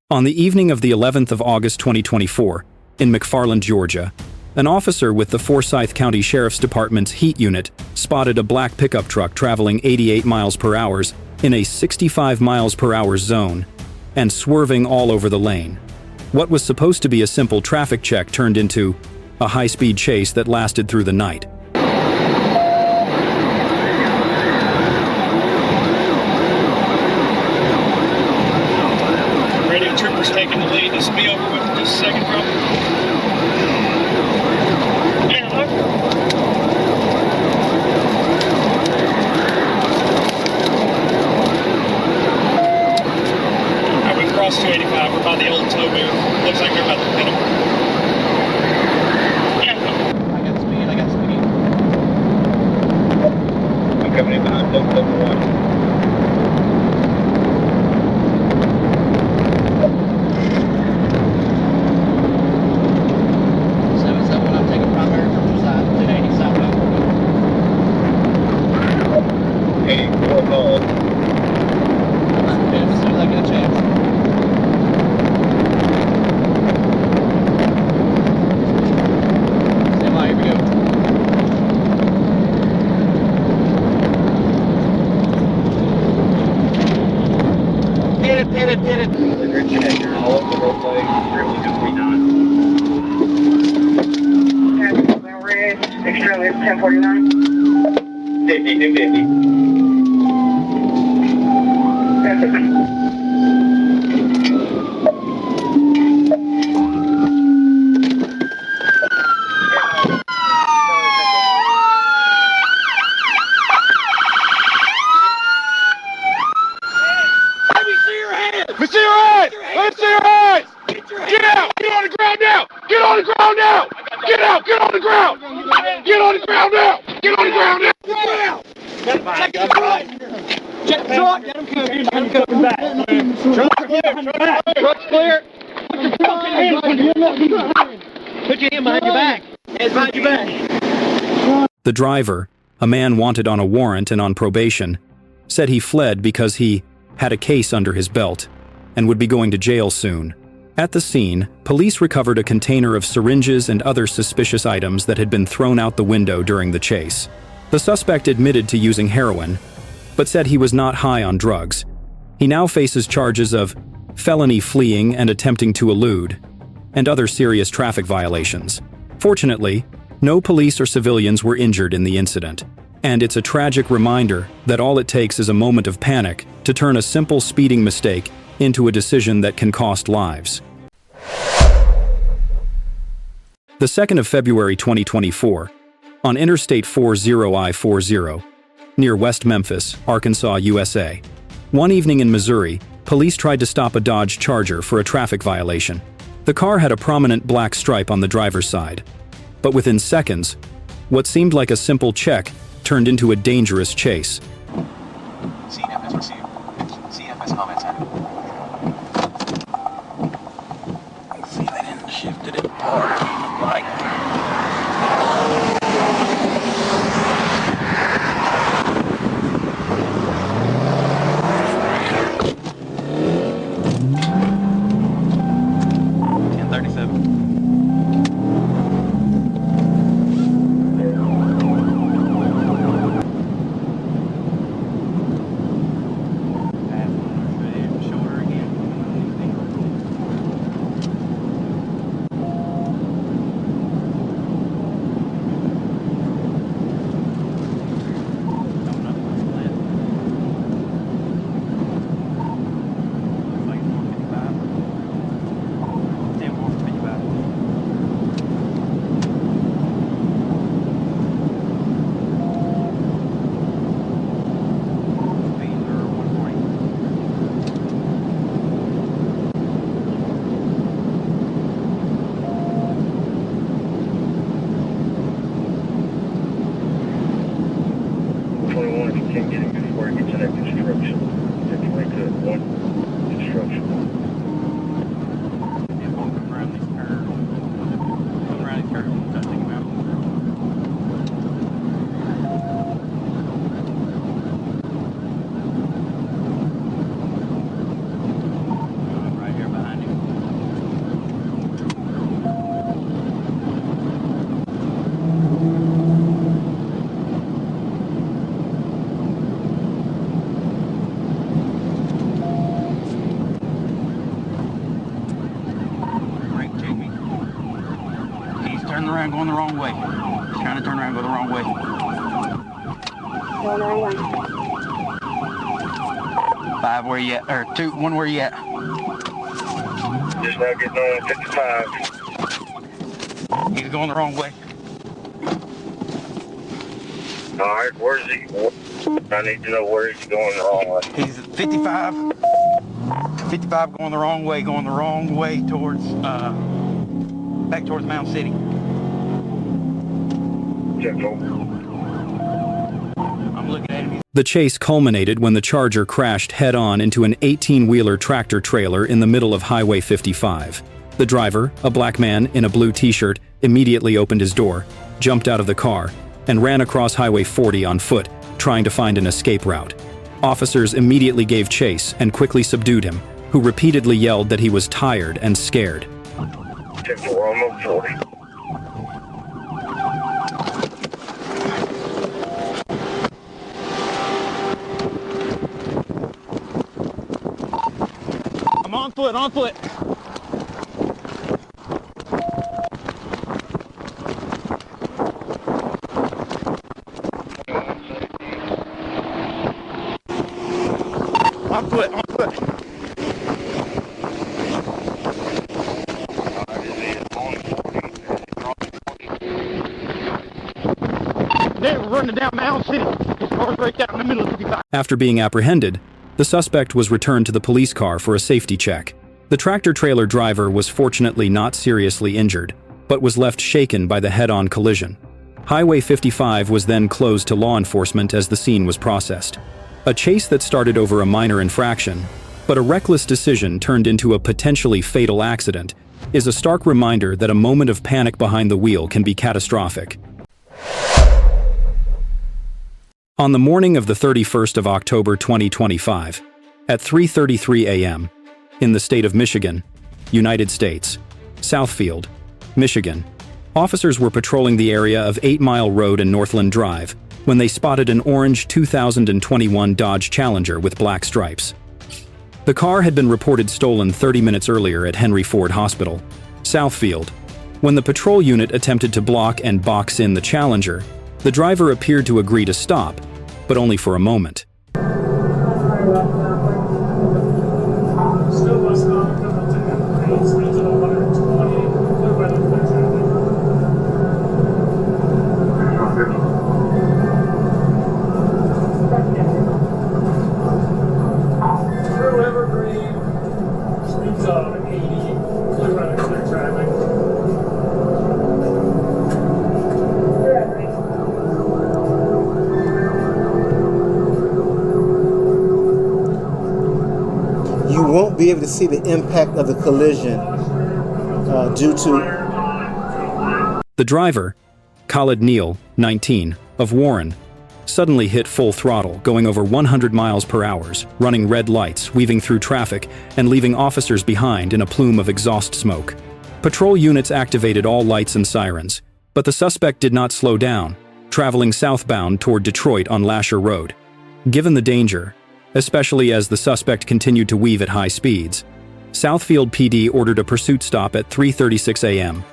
On the evening of the 11th of August 2024, in McFarland, Georgia, an officer with the Forsyth County Sheriff's Department's Heat Unit spotted a black pickup truck traveling 88 miles per hour in a 65 miles per hour zone and swerving all over the lane. What was supposed to be a simple traffic check turned into a high-speed chase that lasted through the night. Troopers taking the lead. This will be over with in just a second, bro. Alright, we crossed 285. We're by the old tow booth. Looks like they're about to pin them. I got speed. I'm coming in behind number one. Extremely 1049. 50 to 50. Let me see your hands! Let me see your hands! Get out! Get on the ground now! Get on the ground now! Get out! Get on the ground! Get on the ground now! Get on the ground now! Get out! Check the truck! Check the truck! Get him coming back! Truck's clear! Put your fucking hands behind your back! Put your hand behind your back! Hands behind your back! The driver, a man wanted on a warrant and on probation, said he fled because he had a case under his belt and would be going to jail soon. At the scene, police recovered a container of syringes and other suspicious items that had been thrown out the window during the chase. The suspect admitted to using heroin, but said he was not high on drugs. He now faces charges of felony fleeing and attempting to elude, and other serious traffic violations. Fortunately, no police or civilians were injured in the incident, and it's a tragic reminder that all it takes is a moment of panic to turn a simple speeding mistake into a decision that can cost lives. The 2nd of February 2024, on Interstate 40I-40, near West Memphis, Arkansas, USA. One evening in Missouri, police tried to stop a Dodge Charger for a traffic violation. The car had a prominent black stripe on the driver's side. But within seconds, what seemed like a simple check turned into a dangerous chase. CFS received. CFS comments added. I feel they didn't shift it hard. Like. turning around, going the wrong way. He's trying to turn around, go the wrong way. 5, where you at? Or 2, 1, where you at? Just now getting on 55. He's going the wrong way. All right, where's he? I need to know where he's going the wrong way. He's 55. 55 going the wrong way towards, back towards Mound City. 10-4. I'm looking at him. The chase culminated when the Charger crashed head-on into an 18-wheeler tractor trailer in the middle of Highway 55. The driver, a black man in a blue t-shirt, immediately opened his door, jumped out of the car, and ran across Highway 40 on foot, trying to find an escape route. Officers immediately gave chase and quickly subdued him, who repeatedly yelled that he was tired and scared. 10-4, almost 40. I'm on foot, on foot. On foot, on foot. They were running down Mound City. His car's right down in the middle of 55. After being apprehended, the suspect was returned to the police car for a safety check. The tractor-trailer driver was fortunately not seriously injured, but was left shaken by the head-on collision. Highway 55 was then closed to law enforcement as the scene was processed. A chase that started over a minor infraction, but a reckless decision turned into a potentially fatal accident, is a stark reminder that a moment of panic behind the wheel can be catastrophic. On the morning of the 31st of October 2025, at 3:33 a.m., in the state of Michigan, United States, Southfield, Michigan, officers were patrolling the area of 8 Mile Road and Northland Drive when they spotted an orange 2021 Dodge Challenger with black stripes. The car had been reported stolen 30 minutes earlier at Henry Ford Hospital, Southfield. When the patrol unit attempted to block and box in the Challenger, the driver appeared to agree to stop, but only for a moment. You won't be able to see the impact of the collision due to... The driver, Khalid Neal, 19, of Warren, suddenly hit full throttle, going over 100 miles per hour, running red lights, weaving through traffic, and leaving officers behind in a plume of exhaust smoke. Patrol units activated all lights and sirens, but the suspect did not slow down, traveling southbound toward Detroit on Lasher Road. Given the danger, especially as the suspect continued to weave at high speeds, Southfield PD ordered a pursuit stop at 3:36 a.m.,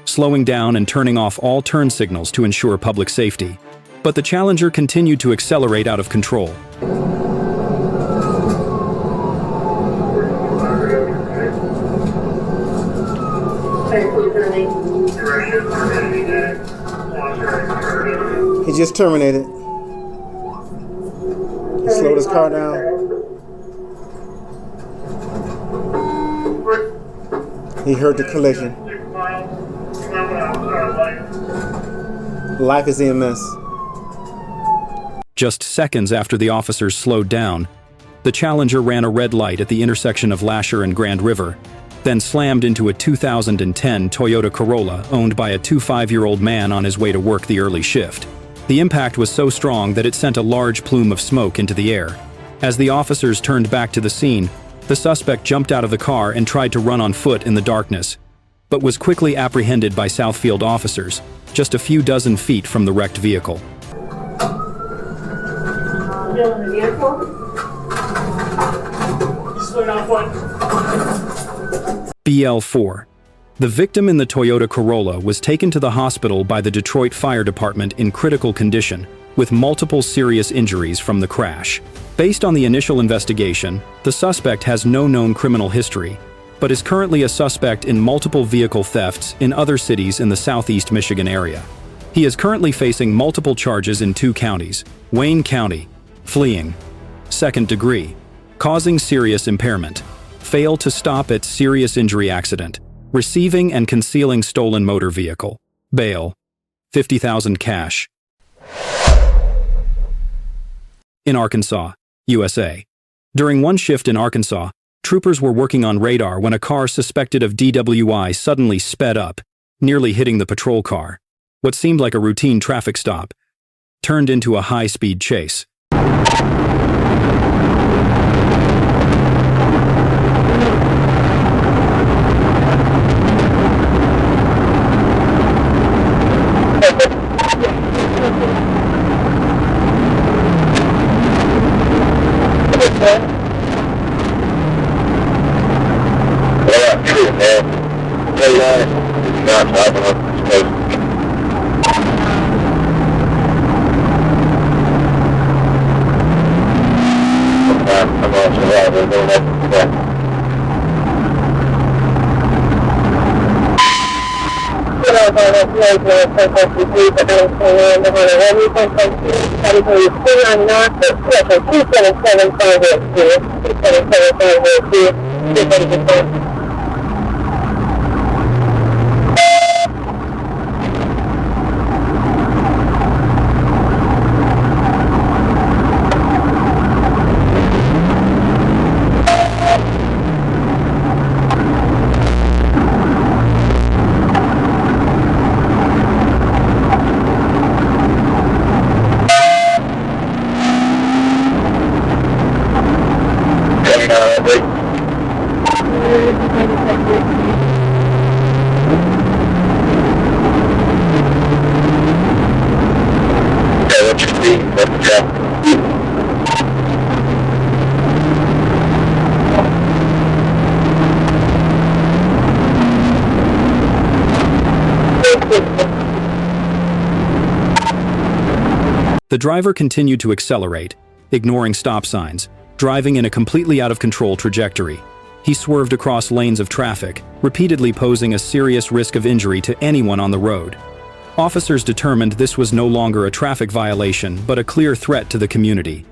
slowing down and turning off all turn signals to ensure public safety. But the Challenger continued to accelerate out of control. He just terminated. He slowed his car down. He heard the collision. Life is EMS. Just seconds after the officers slowed down, the Challenger ran a red light at the intersection of Lasher and Grand River, then slammed into a 2010 Toyota Corolla owned by a 25-year-old man on his way to work the early shift. The impact was so strong that it sent a large plume of smoke into the air. As the officers turned back to the scene, the suspect jumped out of the car and tried to run on foot in the darkness, but was quickly apprehended by Southfield officers, just a few dozen feet from the wrecked vehicle. Still in the vehicle? Just went on foot. BL4. The victim in the Toyota Corolla was taken to the hospital by the Detroit Fire Department in critical condition, with multiple serious injuries from the crash. Based on the initial investigation, the suspect has no known criminal history, but is currently a suspect in multiple vehicle thefts in other cities in the southeast Michigan area. He is currently facing multiple charges in 2 counties: Wayne County, fleeing, second degree, causing serious impairment, fail to stop at serious injury accident, receiving and concealing stolen motor vehicle, bail, $50,000 cash. In Arkansas, USA. During one shift in Arkansas, troopers were working on radar when a car suspected of DWI suddenly sped up, nearly hitting the patrol car. What seemed like a routine traffic stop turned into a high-speed chase. The driver continued to accelerate, ignoring stop signs, driving in a completely out-of-control trajectory. He swerved across lanes of traffic, repeatedly posing a serious risk of injury to anyone on the road. Officers determined this was no longer a traffic violation, but a clear threat to the community.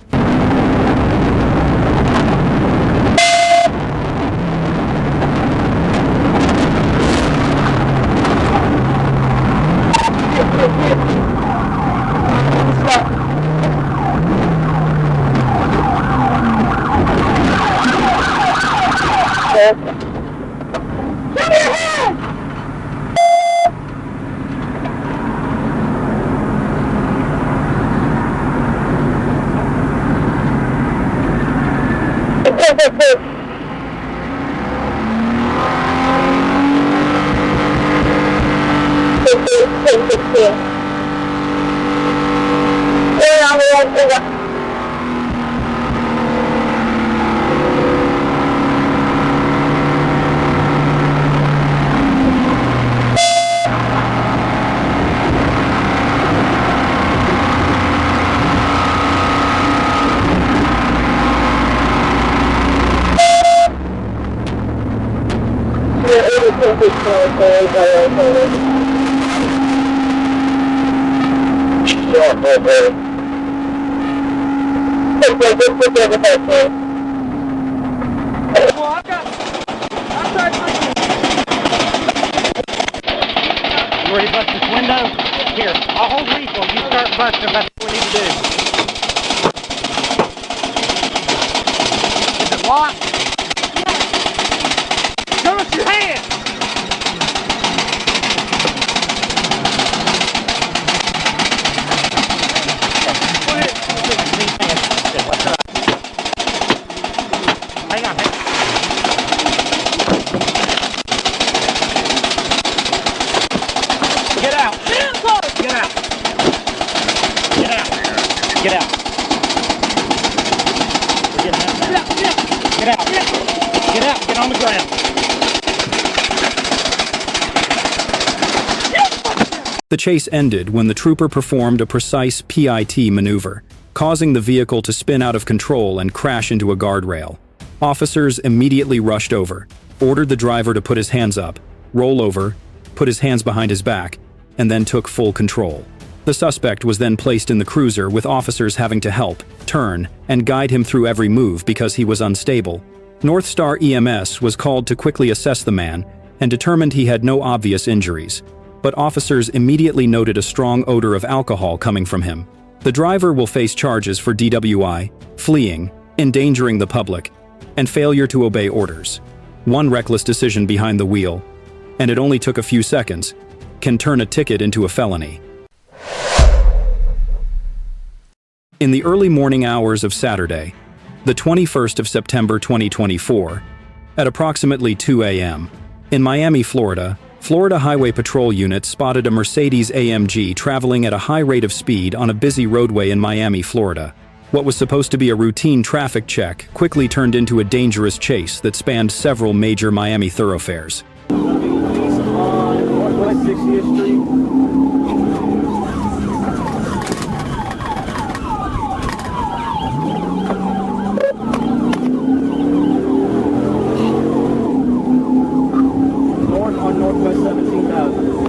You ready to bust this window? Here, I'll hold lethal. You start busting. That's what we need to do. Is it locked? Yes. Show us your hand. Go ahead. Hang on. Get out. Get out. Get out. Get out. Get out. Get out. Get out. Get on the ground. The chase ended when the trooper performed a precise PIT maneuver, causing the vehicle to spin out of control and crash into a guardrail. Officers immediately rushed over, ordered the driver to put his hands up, roll over, put his hands behind his back, and then took full control. The suspect was then placed in the cruiser with officers having to help, turn, and guide him through every move because he was unstable. North Star EMS was called to quickly assess the man and determined he had no obvious injuries, but officers immediately noted a strong odor of alcohol coming from him. The driver will face charges for DWI, fleeing, endangering the public, and failure to obey orders. One reckless decision behind the wheel, and it only took a few seconds, can turn a ticket into a felony. In the early morning hours of Saturday, the 21st of September 2024, at approximately 2 a.m., in Miami, Florida, Florida Highway Patrol units spotted a Mercedes AMG traveling at a high rate of speed on a busy roadway in Miami, Florida. What was supposed to be a routine traffic check quickly turned into a dangerous chase that spanned several major Miami thoroughfares. Northwest 60th Street. North on Northwest 17,000.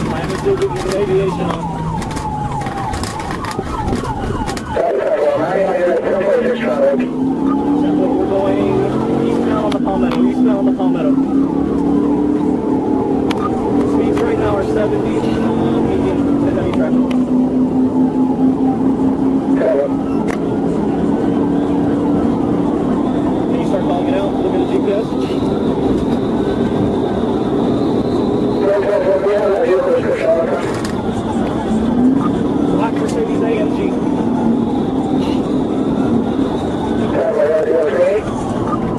Miami still giving aviation on. We're going eastbound on the Palmetto. Speeds right now are 70, medium to heavy traffic. Can you start calling it out? Look at the GPS. Black Mercedes AMG.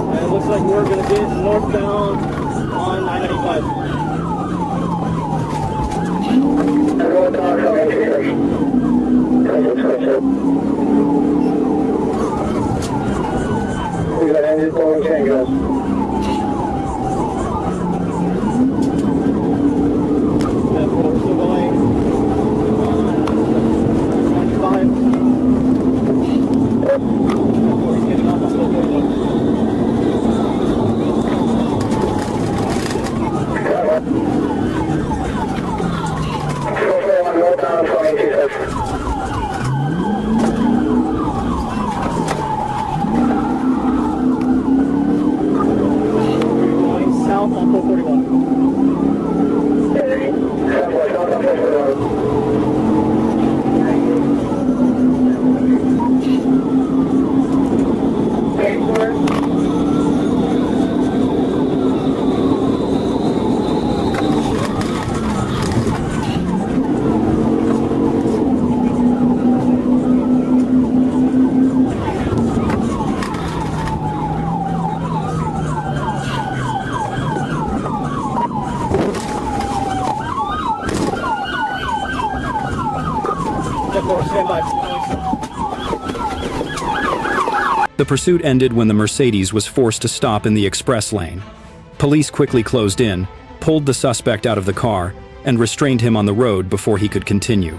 And it looks like we're going to get northbound on 995. We got engine blowing tangos. And we're still going on 95. He's getting off on 441. South on 441. The pursuit ended when the Mercedes was forced to stop in the express lane. Police quickly closed in, pulled the suspect out of the car, and restrained him on the road before he could continue.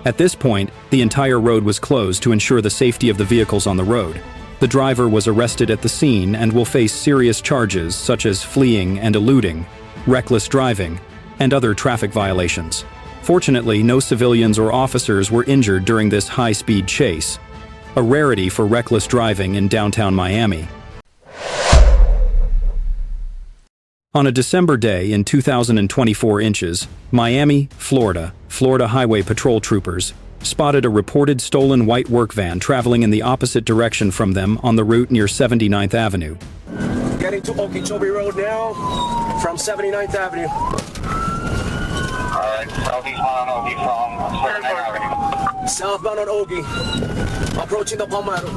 At this point, the entire road was closed to ensure the safety of the vehicles on the road. The driver was arrested at the scene and will face serious charges such as fleeing and eluding, reckless driving, and other traffic violations. Fortunately, no civilians or officers were injured during this high-speed chase, a rarity for reckless driving in downtown Miami. On a December day in 2024 inches, Miami, Florida, Florida Highway Patrol troopers spotted a reported stolen white work van traveling in the opposite direction from them on the route near 79th Avenue. Getting to Okeechobee Road now from 79th Avenue. Alright, southeastbound on Okie from 79th Avenue. Southbound on Okie. Approaching the Palmetto.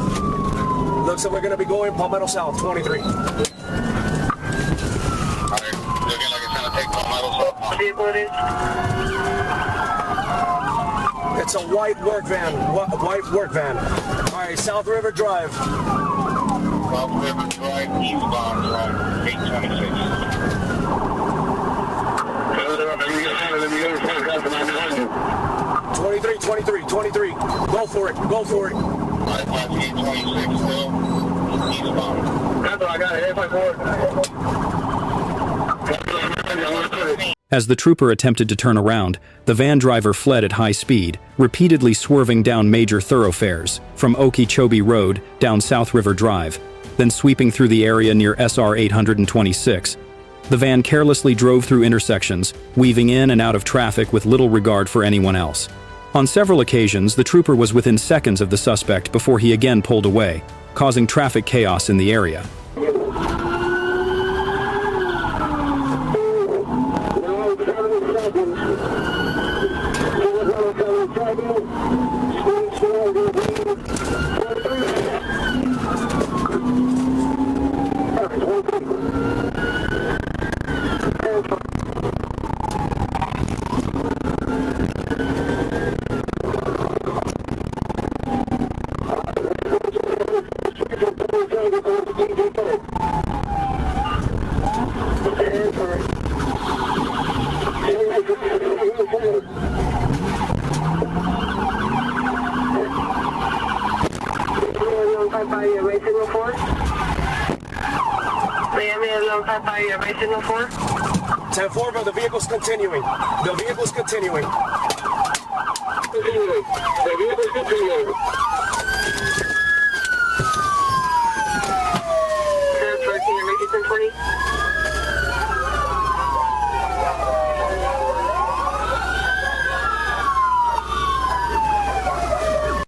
Looks like we're going to be going Palmetto South, 23. Alright, looking like it's going to take Palmetto South. It's a white work van. White work van. right, South River Drive. South River Drive, eastbound from 826. 23. Go for it. 826 still, eastbound. I got it, 854. As the trooper attempted to turn around, the van driver fled at high speed, repeatedly swerving down major thoroughfares, from Okeechobee Road down South River Drive, then sweeping through the area near SR 826. The van carelessly drove through intersections, weaving in and out of traffic with little regard for anyone else. On several occasions, the trooper was within seconds of the suspect before he again pulled away, causing traffic chaos in the area. By signal 4? 10-4, but the vehicle's continuing. The vehicle's continuing.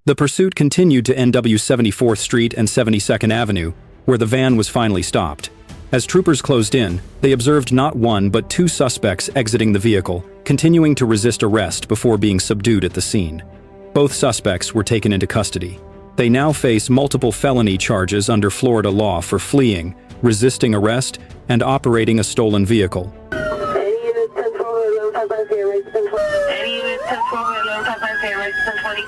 The pursuit continued to NW 74th Street and 72nd Avenue, where the van was finally stopped. As troopers closed in, they observed not one but two suspects exiting the vehicle, continuing to resist arrest before being subdued at the scene. Both suspects were taken into custody. They now face multiple felony charges under Florida law for fleeing, resisting arrest, and operating a stolen vehicle. Any unit 10-12 11 5 0, race 10-12. Any unit 10-12 11 5 0, race 10-20.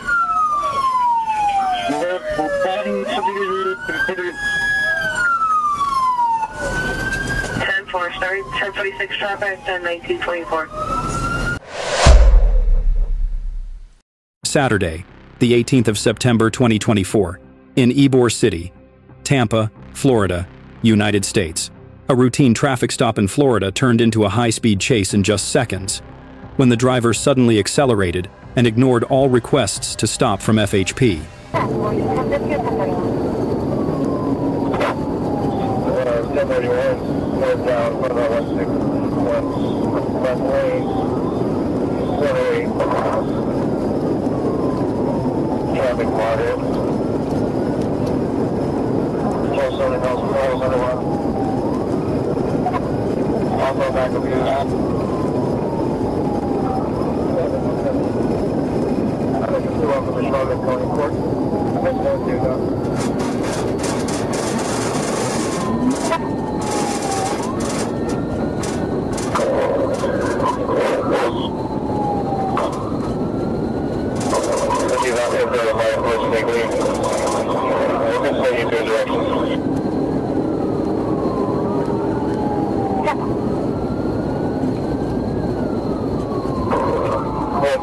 10-4, start 10-26 traffic, 10-19-24. Saturday, the 18th of September 2024, in Ybor City, Tampa, Florida, United States. A routine traffic stop in Florida turned into a high-speed chase in just seconds, when the driver suddenly accelerated and ignored all requests to stop from FHP. Northbound, 161, left lane, 78, traffic moderate, close on the house, miles on the one, also back of you, I think it's welcome to Charlotte County Court, let's go do that.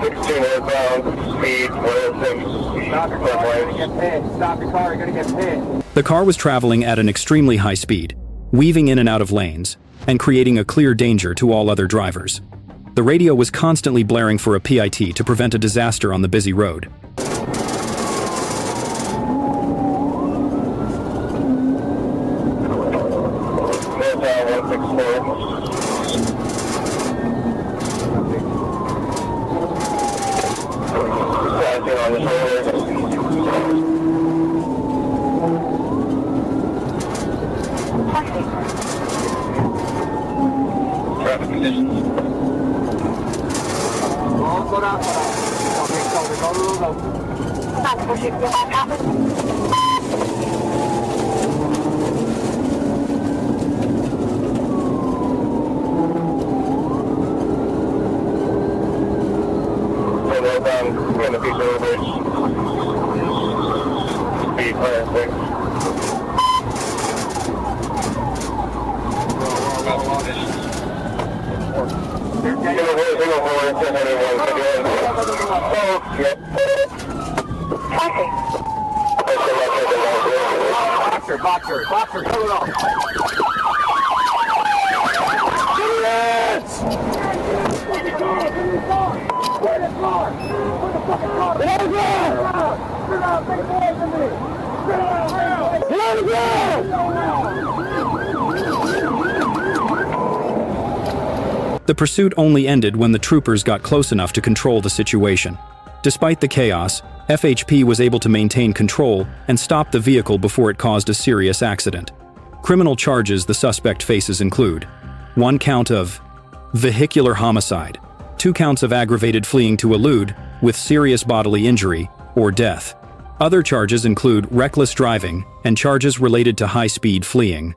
16 northbound, speed 106. Stop your car, you're gonna get hit. Stop your car, you're gonna get hit. The car was traveling at an extremely high speed, weaving in and out of lanes, and creating a clear danger to all other drivers. The radio was constantly blaring for a PIT to prevent a disaster on the busy road. Traffic conditions. speed, clear 6. Boxer, kill it off. The pursuit only ended when the troopers got close enough to control the situation. Despite the chaos, FHP was able to maintain control and stop the vehicle before it caused a serious accident. Criminal charges the suspect faces include 1 count of vehicular homicide, 2 counts of aggravated fleeing to elude with serious bodily injury or death. Other charges include reckless driving and charges related to high-speed fleeing.